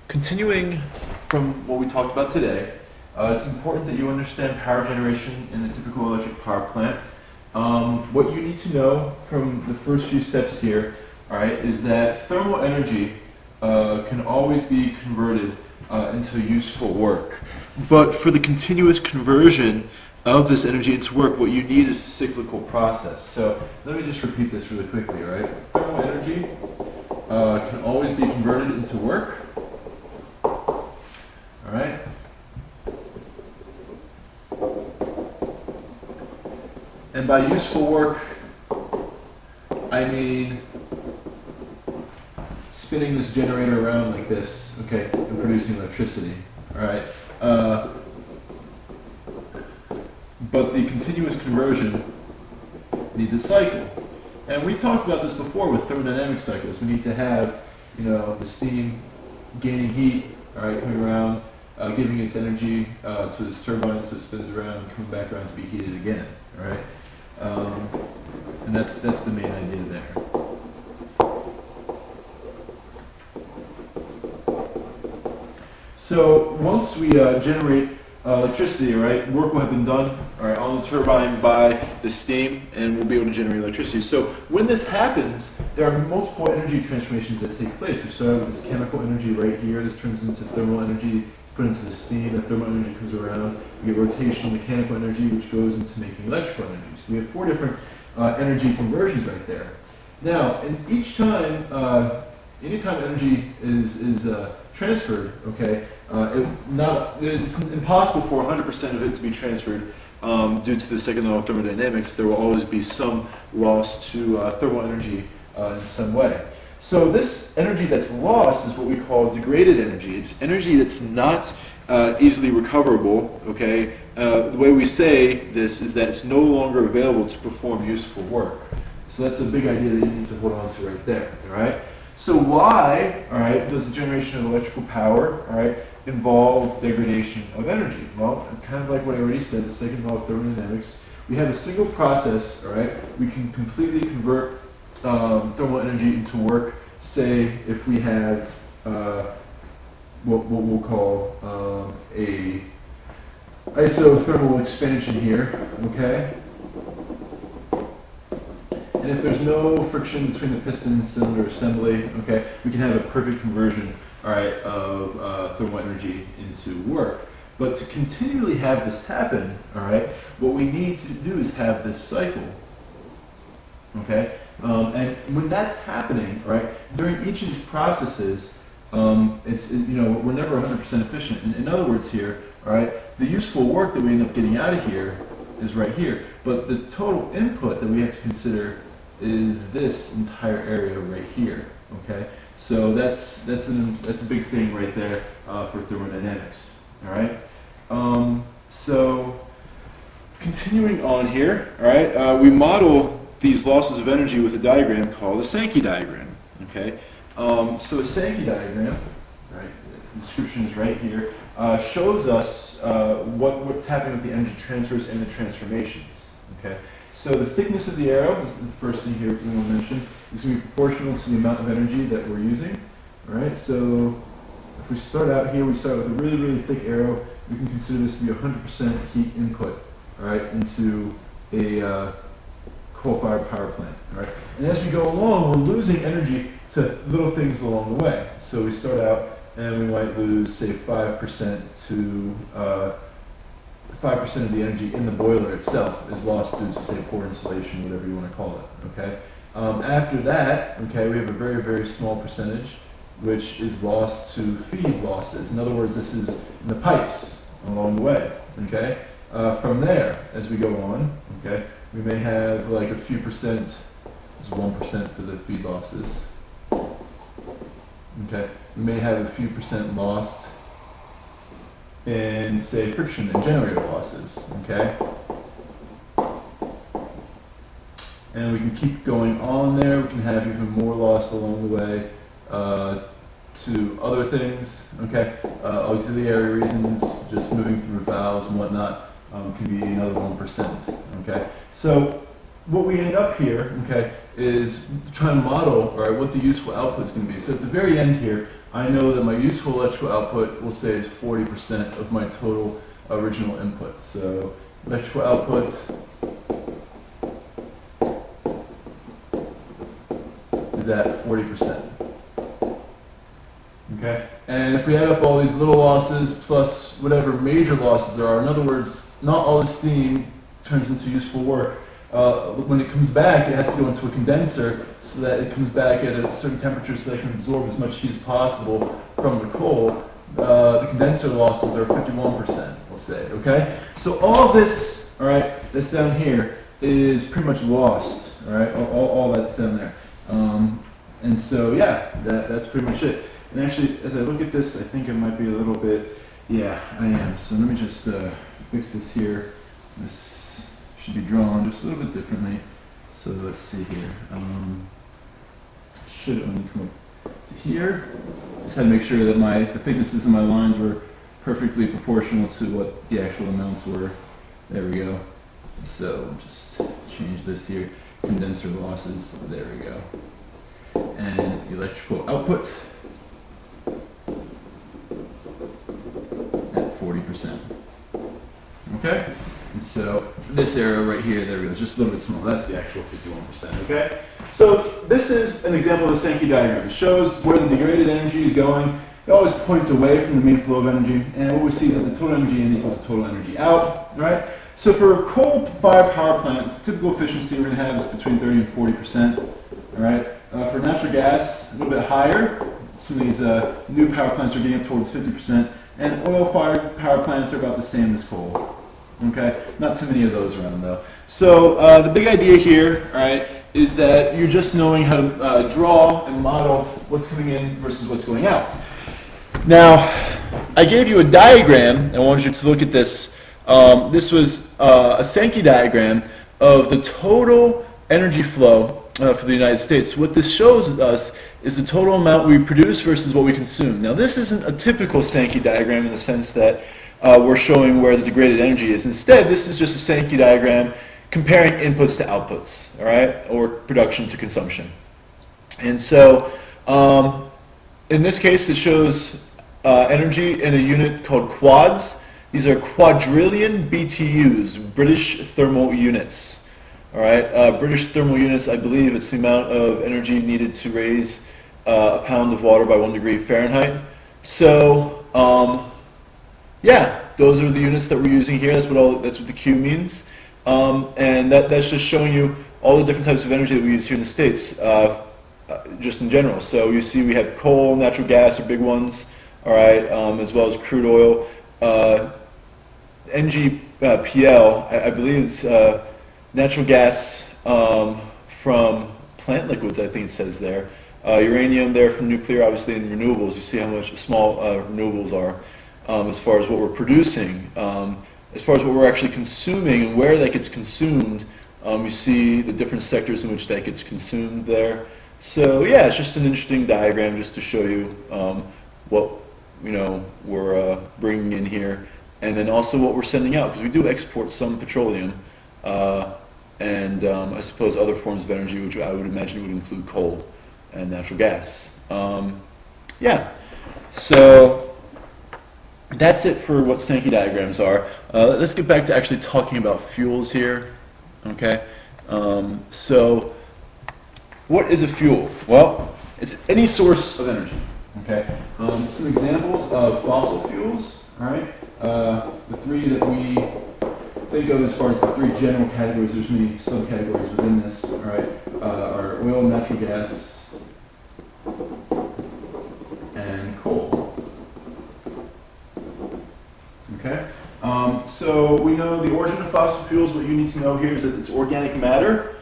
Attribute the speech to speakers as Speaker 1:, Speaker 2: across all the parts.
Speaker 1: Continuing from what we talked about today, it's important that you understand power generation in a typical electric power plant. What you need to know from the first few steps here, all right, is that thermal energy can always be converted into useful work. But for the continuous conversion of this energy into work, what you need is a cyclical process. So let me just repeat this really quickly, all right? Thermal energy can always be converted into work. All right. And by useful work, I mean spinning this generator around like this, okay, and producing electricity. All right. But the continuous conversion needs a cycle. And we talked about this before with thermodynamic cycles. We need to have, the steam gaining heat, all right, coming around, giving its energy to this turbine so it spins around, coming back around to be heated again, all right? And that's the main idea there. So once we generate electricity, all right, work will have been done, all right, on the turbine by the steam, and we'll be able to generate electricity. So when this happens, there are multiple energy transformations that take place. We start with this chemical energy right here. This turns into thermal energy. It's put into the steam. The thermal energy comes around. We get rotational mechanical energy, which goes into making electrical energy. So we have four different energy conversions right there. Now, and each time, anytime energy is transferred, okay, it's impossible for 100% of it to be transferred due to the second law of thermodynamics. There will always be some loss to thermal energy in some way. So this energy that's lost is what we call degraded energy. It's energy that's not easily recoverable, okay? The way we say this is that it's no longer available to perform useful work. So that's a big idea that you need to hold on to right there, all right? So why, all right, does the generation of electrical power, all right, involve degradation of energy? Well, kind of like what I already said, the second law of thermodynamics, we have a single process, all right, we can completely convert thermal energy into work, say if we have what we'll call a isothermal expansion here, okay? And if there's no friction between the piston and cylinder assembly, okay, we can have a perfect conversion, all right, of thermal energy into work. But to continually have this happen, all right, what we need to do is have this cycle, okay? And when that's happening, right, during each of these processes, we're never 100% efficient. In other words here, all right, the useful work that we end up getting out of here is right here. But the total input that we have to consider is this entire area right here, okay? So that's a big thing right there for thermodynamics, all right? So continuing on here, all right, we model these losses of energy with a diagram called a Sankey diagram, okay? So a Sankey diagram, right, the description is right here, shows us what's happening with the energy transfers and the transformations, okay? So the thickness of the arrow, this is the first thing here we want to mention, is going to be proportional to the amount of energy that we're using. All right, so if we start out here, we start with a really, really thick arrow. We can consider this to be 100% heat input, all right, into a coal-fired power plant. All right, and as we go along, we're losing energy to little things along the way. So we start out and we might lose, say, 5% to 5% of the energy in the boiler itself is lost due to, say, poor insulation, whatever you want to call it, okay? After that, okay, we have a very, very small percentage which is lost to feed losses. In other words, this is in the pipes along the way, okay? From there, as we go on, okay, we may have like a few percent, there's 1% for the feed losses, okay? We may have a few percent lost in, say, friction and generator losses, okay? And we can keep going on there. We can have even more lost along the way to other things, okay? Auxiliary reasons, just moving through valves and whatnot, can be another 1%, okay? So what we end up here, okay, is try and model, all right, what the useful output is going to be. So at the very end here, I know that my useful electrical output, we'll say, is 40% of my total original input. So electrical output is at 40%. Okay? And if we add up all these little losses plus whatever major losses there are, in other words, not all the steam turns into useful work. When it comes back, it has to go into a condenser so that it comes back at a certain temperature so that it can absorb as much heat as possible from the coal. The condenser losses are 51%, we'll say, okay? So all this, all right, that's down here is pretty much lost, all right? All that's down there. And so, yeah, that's pretty much it. And actually, as I look at this, I think it might be a little bit, yeah, I am. So let me just fix this here. This should be drawn just a little bit differently. So let's see here. Should only come up to here. Just had to make sure that the thicknesses of my lines were perfectly proportional to what the actual amounts were. There we go. So just change this here. Condenser losses. There we go. And electrical output at 40%. Okay? And so this arrow right here, there we go, just a little bit smaller. That's the actual 51%. Okay? So this is an example of a Sankey diagram. It shows where the degraded energy is going. It always points away from the main flow of energy. And what we see is that the total energy in equals the total energy out. Right? So for a coal-fired power plant, typical efficiency we're going to have is between 30 and 40%. All right? For natural gas, a little bit higher. Some of these new power plants are getting up towards 50%. And oil-fired power plants are about the same as coal. Okay? Not too many of those around, though. So the big idea here, all right, is that you're just knowing how to draw and model what's coming in versus what's going out. Now, I gave you a diagram, and I wanted you to look at this. This was a Sankey diagram of the total energy flow for the United States. What this shows us is the total amount we produce versus what we consume. Now, this isn't a typical Sankey diagram in the sense that we're showing where the degraded energy is. Instead, this is just a Sankey diagram comparing inputs to outputs, all right, or production to consumption. And so, in this case, it shows energy in a unit called quads. These are quadrillion BTUs, British thermal units. All right, British thermal units, I believe it's the amount of energy needed to raise a pound of water by 1 degree Fahrenheit. So, yeah, those are the units that we're using here. That's what the Q means. And that's just showing you all the different types of energy that we use here in the States, just in general. So you see we have coal, natural gas are big ones, all right, as well as crude oil. NGPL, I believe it's natural gas from plant liquids, I think it says there. Uranium there from nuclear, obviously, and renewables. You see how much small renewables are as far as what we're producing. As far as what we're actually consuming and where that gets consumed, you see the different sectors in which that gets consumed there. So yeah, it's just an interesting diagram just to show you what we're bringing in here, and then also what we're sending out, because we do export some petroleum and I suppose other forms of energy, which I would imagine would include coal and natural gas. Yeah, so that's it for what Sankey diagrams are. Let's get back to actually talking about fuels here. Okay, so what is a fuel? Well, it's any source of energy. Okay, some examples of fossil fuels. All right, the three that we think of as far as the three general categories. There's many subcategories within this. All right, are oil, natural gas, and coal. Okay, so we know the origin of fossil fuels. What you need to know here is that it's organic matter,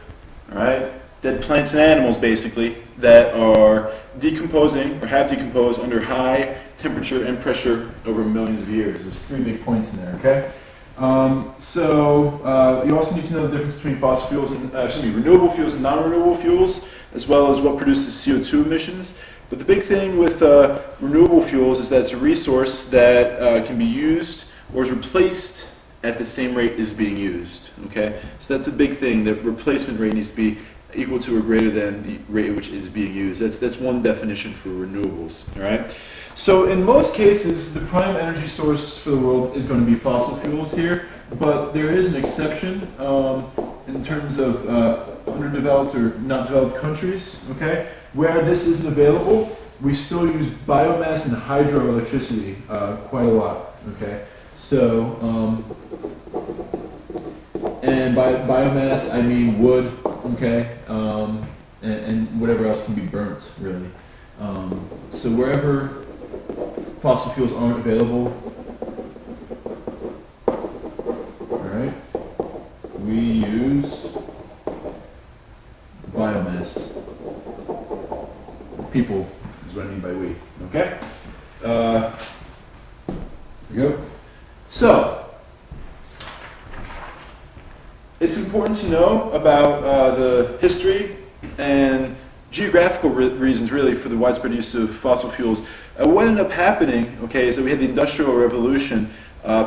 Speaker 1: all right, dead plants and animals basically, that are decomposing or have decomposed under high temperature and pressure over millions of years. There's three big points in there, okay? You also need to know the difference between fossil fuels and, renewable fuels and non-renewable fuels, as well as what produces CO2 emissions. But the big thing with renewable fuels is that it's a resource that can be used or is replaced at the same rate as being used. Okay, so that's a big thing. The replacement rate needs to be equal to or greater than the rate at which it is being used. That's one definition for renewables. All right. So in most cases, the prime energy source for the world is going to be fossil fuels here, but there is an exception in terms of underdeveloped or not developed countries. Okay, where this isn't available, we still use biomass and hydroelectricity quite a lot. Okay, so and by biomass I mean wood. Okay, and whatever else can be burnt, really. So wherever fossil fuels aren't available, all right, we use biomass. People is what I mean by we. Okay. There we go. So it's important to know about the history and geographical reasons, really, for the widespread use of fossil fuels. What ended up happening, okay, is that we had the Industrial Revolution.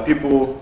Speaker 1: People,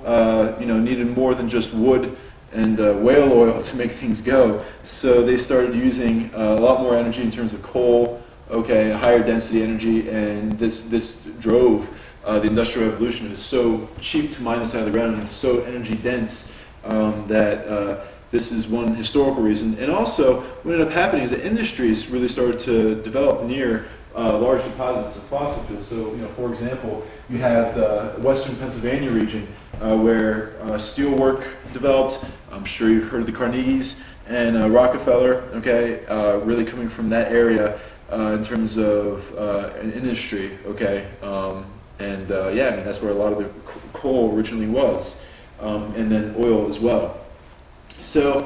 Speaker 1: needed more than just wood and whale oil to make things go. So they started using a lot more energy in terms of coal, okay, higher density energy, and this drove the Industrial Revolution. It was so cheap to mine this out of the ground, and it's so energy dense that this is one historical reason. And also, what ended up happening is that industries really started to develop near large deposits of fossil fuels. So, for example, you have the western Pennsylvania region where steel work developed. I'm sure you've heard of the Carnegies and Rockefeller, okay, really coming from that area in terms of an industry, okay. That's where a lot of the coal originally was, and then oil as well. So,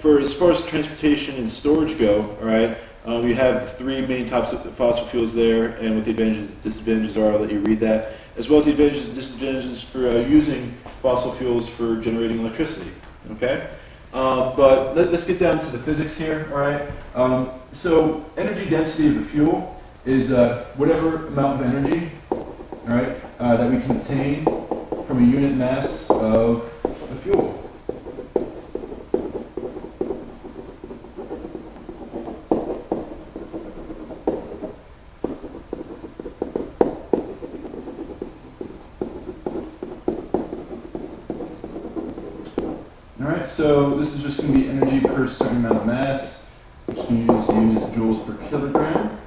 Speaker 1: for as far as transportation and storage go, all right, we have three main types of fossil fuels there, and what the advantages and disadvantages are. I'll let you read that, as well as the advantages and disadvantages for using fossil fuels for generating electricity. Okay, but let's get down to the physics here. All right. So energy density of the fuel is whatever amount of energy, all right, that we can obtain from a unit mass of the fuel. Alright, so this is just going to be energy per certain amount of mass, which can use units joules per kilogram.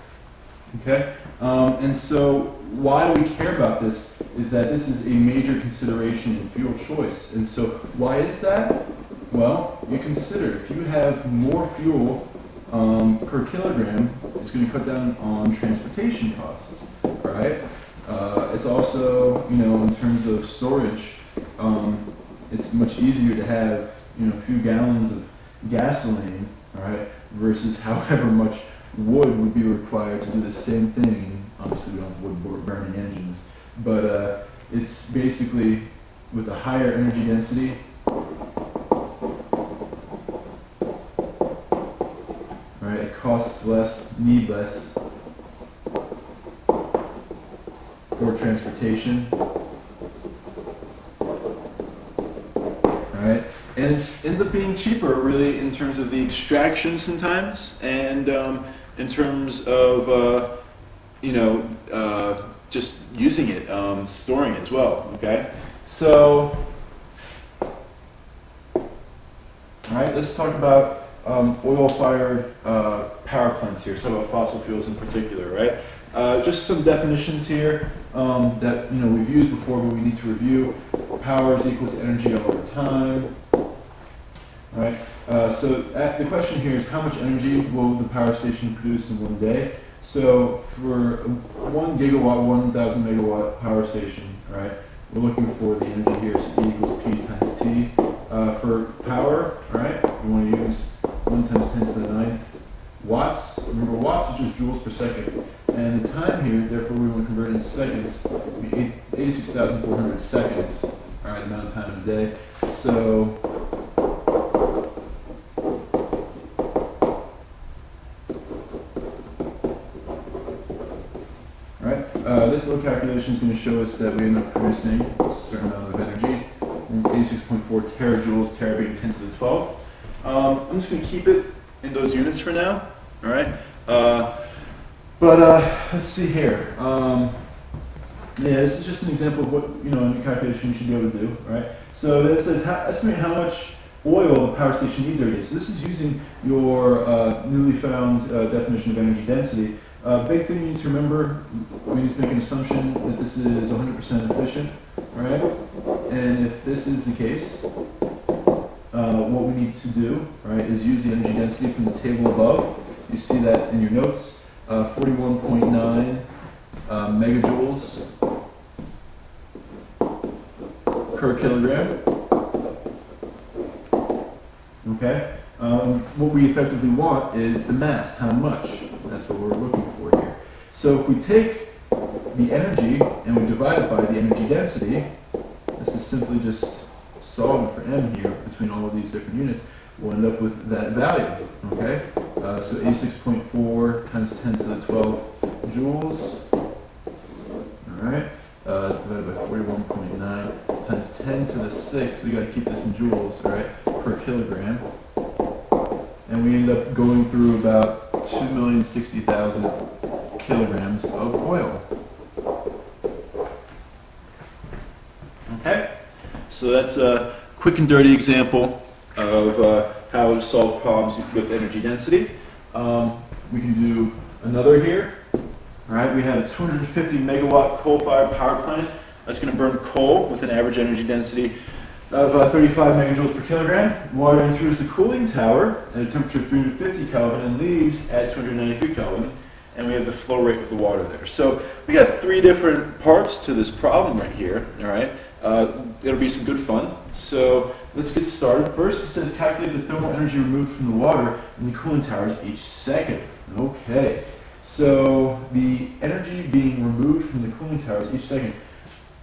Speaker 1: Okay, and so why do we care about this is that this is a major consideration in fuel choice. And so why is that? Well, you consider if you have more fuel per kilogram, it's going to cut down on transportation costs. Alright, it's also, in terms of storage, it's much easier to have, a few gallons of gasoline, all right, versus however much wood would be required to do the same thing. Obviously, we don't have wood burning engines, but it's basically with a higher energy density. Right, it costs less, need less for transportation. Right? And it ends up being cheaper, really, in terms of the extraction sometimes, and in terms of just using it, storing it as well. Okay, so all right, let's talk about oil-fired power plants here. So about fossil fuels in particular, right? Just some definitions here that we've used before, but we need to review. Power is equal to energy all over time. Right. So the question here is how much energy will the power station produce in one day? So for 1 gigawatt, 1,000 megawatt power station, right? We're looking for the energy here, so E equals P times T. For power, right? We want to use 1 times 10 to the 9th watts. Remember, watts is just joules per second. And the time here, therefore, we want to convert it into seconds. It would be 86,400 seconds. All right, the amount of time in a day. So, all right, this little calculation is going to show us that we end up producing a certain amount of energy, 86.4 terajoules, tera being 10 to the 12th. I'm just going to keep it in those units for now. All right. Let's see here. Yeah, this is just an example of what, any calculation you should be able to do, right? So it says estimate how much oil the power station needs every day. So this is using your newly found definition of energy density. Big thing you need to remember, we need to make an assumption that this is 100% efficient, right? And if this is the case, what we need to do, right, is use the energy density from the table above. You see that in your notes, 41.9 megajoules per kilogram. Okay. What we effectively want is the mass, how much. That's what we're looking for here. So if we take the energy and we divide it by the energy density, this is simply just solving for m here between all of these different units, we'll end up with that value. Okay. So 86.4 times 10 to the 12 joules. All right. Divided by 41.9 times 10 to the 6. We got to keep this in joules, all right, per kilogram. And we end up going through about 2,060,000 kilograms of oil. Okay, so that's a quick and dirty example of how to solve problems with energy density. We can do another here. All right, we have a 250 megawatt coal-fired power plant that's going to burn coal with an average energy density of 35 megajoules per kilogram. Water enters the cooling tower at a temperature of 350 Kelvin and leaves at 293 Kelvin. And we have the flow rate of the water there. So we got 3 different parts to this problem right here. All right, it'll be some good fun. So let's get started. First, it says calculate the thermal energy removed from the water in the cooling towers each second. Okay, so the energy being removed from the cooling towers each second.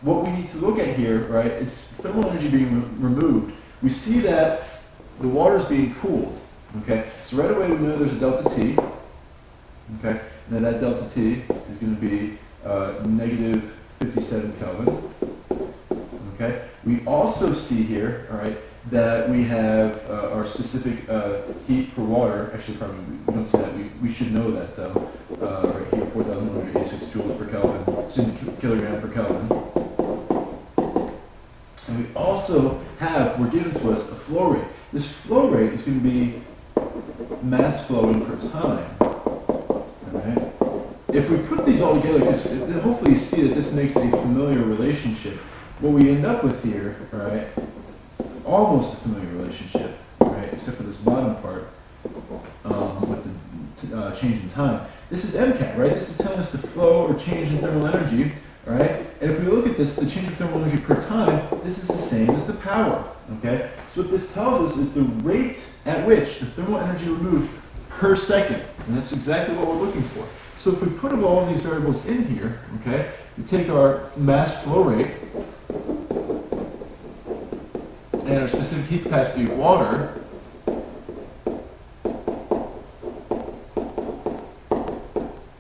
Speaker 1: What we need to look at here, right, is thermal energy being removed. We see that the water is being cooled. Okay, so right away we know there's a delta T. Okay, now that delta T is going to be negative 57 Kelvin. Okay, we also see here, all right, that we have our specific heat for water. Actually, probably we don't see that. We should know that though. Right here, 4,186 joules per Kelvin, excuse me, kilogram per Kelvin. And we also have, we're given to us a flow rate. This flow rate is going to be mass flowing per time. Right? If we put these all together, hopefully you see that this makes a familiar relationship. What we end up with here, right, is almost a familiar relationship, right, except for this bottom part with the change in time. This is MCAT, right? This is telling us the flow or change in thermal energy, right? And if we look at this, the change of thermal energy per time, this is the same as the power, okay? So what this tells us is the rate at which the thermal energy removed per second, and that's exactly what we're looking for. So if we put all of these variables in here, okay, we take our mass flow rate and our specific heat capacity of water,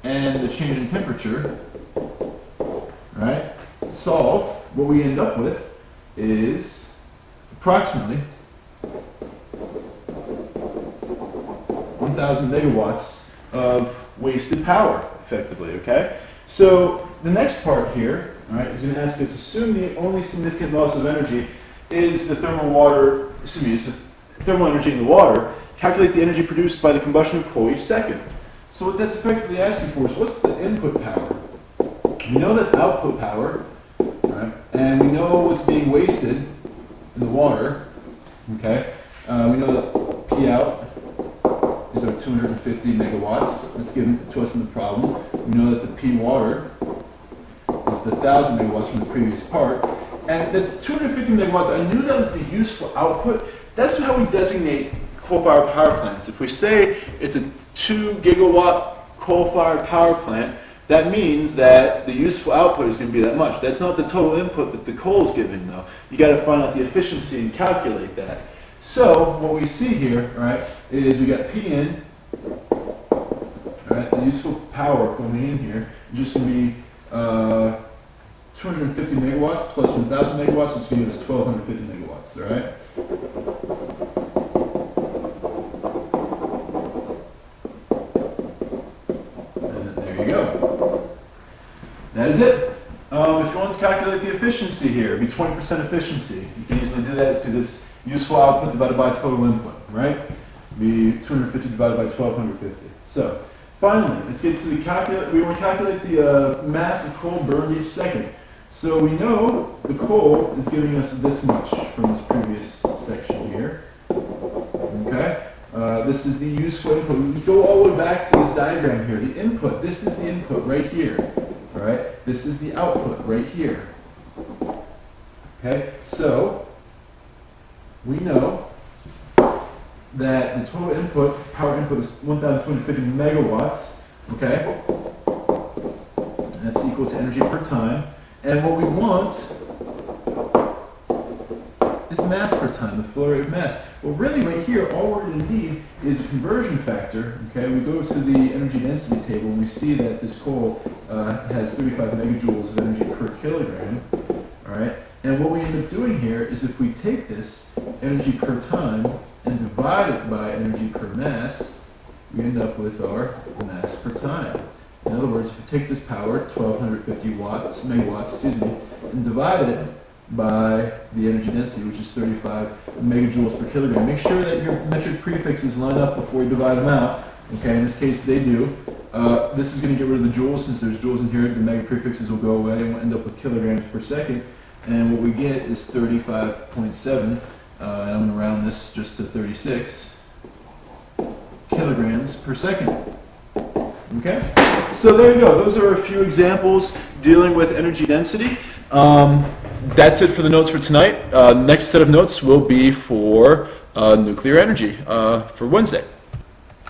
Speaker 1: and the change in temperature, right? Solve, what we end up with is approximately 1,000 megawatts of wasted power, effectively, okay? So the next part here, all right, is going to ask us, assume the only significant loss of energy is the is the thermal energy in the water. Calculate the energy produced by the combustion of coal each second. So what that's effectively asking for is, what's the input power? We know that output power, right, and we know what's being wasted in the water, okay? We know that P out is our 250 megawatts. That's given to us in the problem. We know that the P water is the 1,000 megawatts from the previous part. And the 250 megawatts, I knew that was the useful output. That's how we designate coal-fired power plants. If we say it's a 2 gigawatt coal-fired power plant, that means that the useful output is going to be that much. That's not the total input that the coal is giving, though. You got to find out the efficiency and calculate that. So what we see here, right, is we got P in, right, the useful power going in here is just going to be 250 megawatts plus 1,000 megawatts, which is going to give us 1,250 megawatts, all right? That is it. If you want to calculate the efficiency here, it'd be 20% efficiency. You can easily do that because it's useful output divided by total input, right? It'd be 250 divided by 1250. So, finally, let's get to the calculate. We want to calculate the mass of coal burned each second. So we know the coal is giving us this much from this previous section here. Okay? This is the useful input. We go all the way back to this diagram here. The input, this is the input right here. All right? This is the output right here. Okay? So, we know that the total input, power input is 1,250 megawatts. Okay? That's equal to energy per time. And what we want is mass per time, the flow rate of mass. Well, really, right here, all we're going to need is a conversion factor. Okay, we go to the energy density table and we see that this coal has 35 megajoules of energy per kilogram. All right, and what we end up doing here is if we take this energy per time and divide it by energy per mass, we end up with our mass per time. In other words, if you take this power, 1250 megawatts, and divide it by the energy density, which is 35 megajoules per kilogram, make sure that your metric prefixes line up before you divide them out. Okay, in this case they do. This is going to get rid of the joules. Since there's joules in here, the mega prefixes will go away and we'll end up with kilograms per second. And what we get is 35.7, and I'm going to round this just to 36 kilograms per second. Okay, so there you go. Those are a few examples dealing with energy density. That's it for the notes for tonight. Next set of notes will be for nuclear energy for Wednesday.